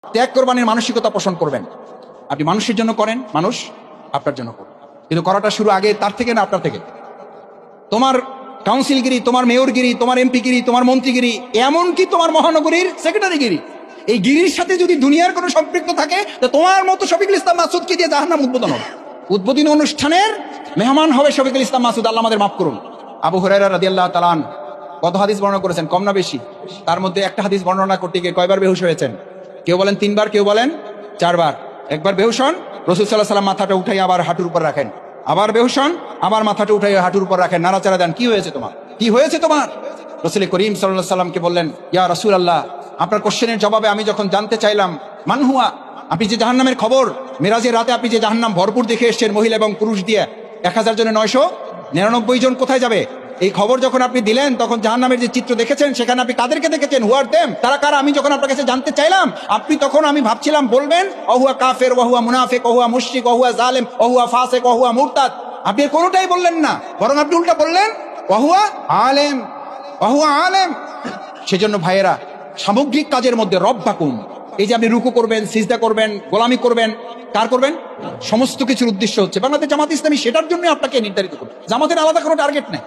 ত্যাগ কোরবানির মানসিকতা পোষণ করবেন। আপনি মানুষের জন্য করেন, মানুষ আপনার জন্য করবেন, কিন্তু করাটা শুরু আগে তার থেকে না আপনার থেকে। তোমার কাউন্সিলগিরি, তোমার মেয়রগিরি, তোমার এমপিগিরি, তোমার মন্ত্রীগিরি, এমনকি তোমার মহানগরীর সেক্রেটারিগিরি, এই গিরির সাথে যদি দুনিয়ার কোনো সম্পৃক্ত থাকে, তো তোমার মতো শফিকুল ইসলাম মাসুদকে দিয়ে জাহান্নাম উদ্বোধন হবে। উদ্বোধনী অনুষ্ঠানের মেহমান হবে শফিকুল ইসলাম মাসুদ, আল্লাহ আমাদের মাফ করুন। আবু হুরায়রা রাদিয়াল্লাহু তাআলা আনহু কত হাদিস বর্ণনা করেছেন, কম না বেশি? তার মধ্যে একটা হাদিস বর্ণনা করতে গিয়ে কয়বার বেহুশ হয়েছেন? কেউ বলেন 3 বার, কেউ বলেন 4 বার। একবার বেহুশ হন, রাসূল সাল্লাল্লাহু আলাইহি ওয়াসাল্লাম মাথাটা উঠাই আবার হাঁটুর উপর রাখেন, আবার বেহুশ হন, আবার মাথাটা উঠাই হাঁটুর উপর রাখেন, নাড়াচাড়া দেন, কি হয়েছে তোমার, কি হয়েছে তোমার? রাসূল করিম সাল্লাল্লাহু আলাইহি ওয়াসাল্লামকে বললেন, ইয়া রাসূলুল্লাহ, আপনার কোশ্চেনের জবাবে আমি যখন জানতে চাইলাম মান হুয়া, আপনি যে জাহান্নামের খবর, মেরাজের রাতে আপনি যে জাহান্নাম ভরপুর দেখে এসেছেন মহিলা এবং পুরুষ দিয়ে, 1000 জনে 999 জন কোথায় যাবে, এই খবর যখন আপনি দিলেন, তখন জাহান্নামের যে চিত্র দেখেছেন সেখানে আপনি কাদেরকে দেখেছেন? হুয়ার দেম, তারা কারা? আমি যখন আপনার কাছে জানতে চাইলাম, আপনি তখন আমি ভাবছিলাম বলবেন অহুয়া কাফের, ওহুয়া মুনাফিক, ওহুয়া মুশরিক, ওহুয়া জালেম, ওহুয়া ফাসিক, ওহুয়া মুরতাদ। আপনি কোনোটাই বললেন না, বরং আপনি উল্টা বললেন ওহুয়া আলেম, ওহুয়া আলেম। সেজন্য ভাইয়েরা, সামগ্রিক কাজের মধ্যে রব্বাকুম, এই যে আপনি রুকু করবেন, সিজদা করবেন, গোলামি করবেন, কার করবেন? সমস্ত কিছুর উদ্দেশ্য হচ্ছে বাংলাদেশ জামাত ইসলামী সেটার জন্য আপনাকে নির্ধারিত করবে। জামাতের আলাদা কোনো টার্গেট নেই।